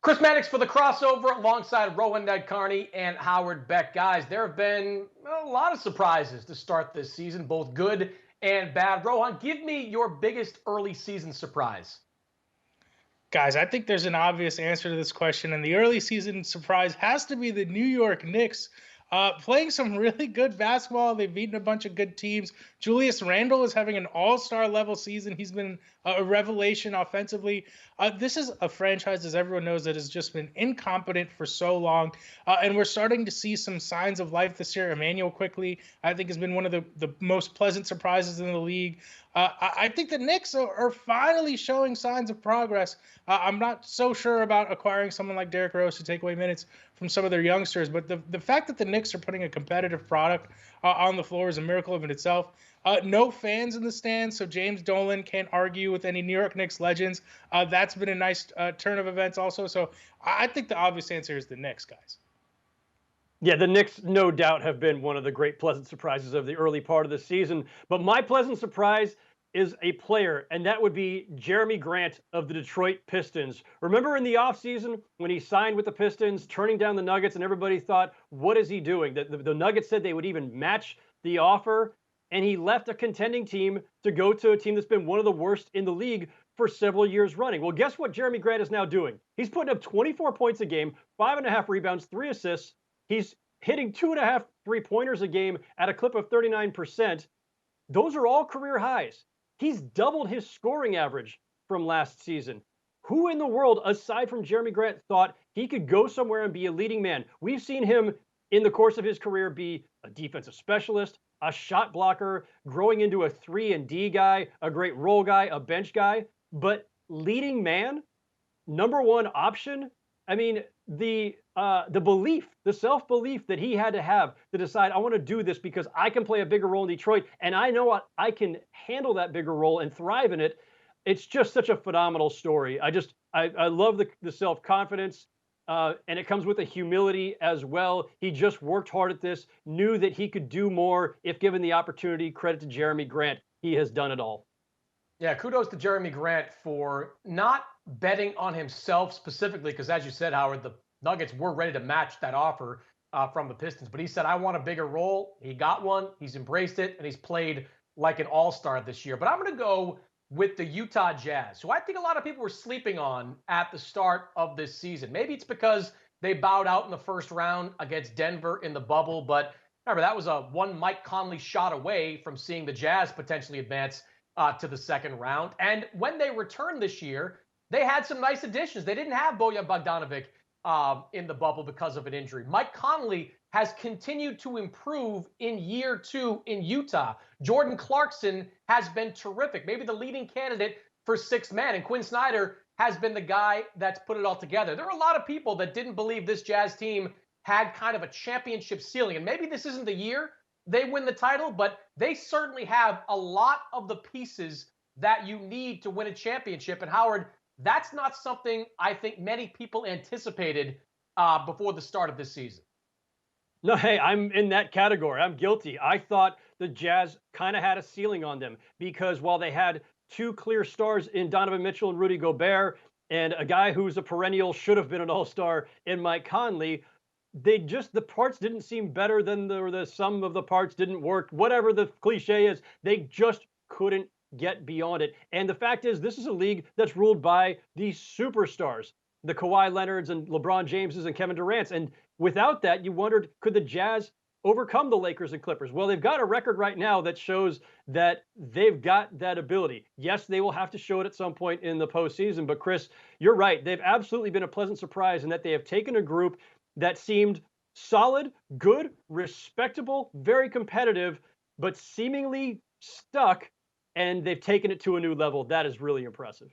Chris Mannix for the crossover alongside Rowan Ned Carney and Howard Beck. Guys, there have been a lot of surprises to start this season, both good and bad. Rohan, give me your biggest early season surprise. Guys, I think there's an obvious answer to this question, and the early season surprise has to be the New York Knicks. Playing some really good basketball. They've beaten a bunch of good teams. Julius Randle is having an all-star level season. He's been a revelation offensively. This is a franchise, as everyone knows, that has just been incompetent for so long. And we're starting to see some signs of life this year. Emmanuel quickly, I think, has been one of the most pleasant surprises in the league. I think the Knicks are finally showing signs of progress. I'm not so sure about acquiring someone like Derrick Rose to take away minutes from some of their youngsters, but the fact that the Knicks are putting a competitive product on the floor is a miracle of in itself. No fans in the stands, so James Dolan can't argue with any New York Knicks legends. That's been a nice turn of events also. So I think the obvious answer is the Knicks, guys. Yeah, the Knicks, no doubt, have been one of the great pleasant surprises of the early part of the season. But my pleasant surprise is a player, and that would be Jeremy Grant of the Detroit Pistons. Remember in the offseason when he signed with the Pistons, turning down the Nuggets, and everybody thought, what is he doing? The Nuggets said they would even match the offer, and he left a contending team to go to a team that's been one of the worst in the league for several years running. Well, guess what Jeremy Grant is now doing? He's putting up 24 points a game, 5.5 rebounds, 3 assists. He's hitting 2.5 3-pointers a game at a clip of 39%. Those are all career highs. He's doubled his scoring average from last season. Who in the world, aside from Jeremy Grant, thought he could go somewhere and be a leading man? We've seen him in the course of his career be a defensive specialist, a shot blocker, growing into a 3-and-D guy, a great role guy, a bench guy. But leading man, number one option, I mean, the belief, the self-belief that he had to have to decide, I want to do this because I can play a bigger role in Detroit, and I know I can handle that bigger role and thrive in it. It's just such a phenomenal story. I love the self-confidence, and it comes with a humility as well. He just worked hard at this, knew that he could do more if given the opportunity. Credit to Jeremy Grant. He has done it all. Yeah, kudos to Jeremy Grant for not betting on himself specifically, because as you said, Howard, the Nuggets were ready to match that offer from the Pistons. But he said, I want a bigger role. He got one. He's embraced it, and he's played like an all-star this year. But I'm going to go with the Utah Jazz, who I think a lot of people were sleeping on at the start of this season. Maybe it's because they bowed out in the first round against Denver in the bubble. But remember, that was a one Mike Conley shot away from seeing the Jazz potentially advance to the second round. And when they returned this year, they had some nice additions. They didn't have Bojan Bogdanovic in the bubble because of an injury. Mike Conley has continued to improve in year two in Utah. Jordan Clarkson has been terrific, maybe the leading candidate for sixth man. And Quinn Snyder has been the guy that's put it all together. There are a lot of people that didn't believe this Jazz team had kind of a championship ceiling. And maybe this isn't the year they win the title, but they certainly have a lot of the pieces that you need to win a championship. And Howard, that's not something I think many people anticipated before the start of this season. No, hey, I'm in that category. I'm guilty. I thought the Jazz kind of had a ceiling on them because while they had two clear stars in Donovan Mitchell and Rudy Gobert, and a guy who's a perennial should have been an all-star in Mike Conley, the parts didn't seem better than the sum of the parts didn't work. Whatever the cliche is, they just couldn't get beyond it. And the fact is, this is a league that's ruled by these superstars, the Kawhi Leonards and LeBron Jameses and Kevin Durant's. And without that, you wondered, could the Jazz overcome the Lakers and Clippers? Well, they've got a record right now that shows that they've got that ability. Yes, they will have to show it at some point in the postseason. But Chris, you're right. They've absolutely been a pleasant surprise in that they have taken a group that seemed solid, good, respectable, very competitive, but seemingly stuck, and they've taken it to a new level. That is really impressive.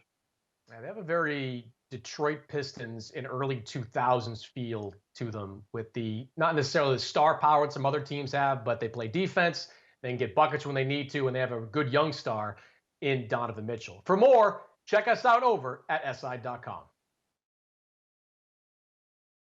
Yeah, they have a very Detroit Pistons in early 2000s feel to them, with the not necessarily the star power that some other teams have, but they play defense, they can get buckets when they need to, and they have a good young star in Donovan Mitchell. For more, check us out over at SI.com.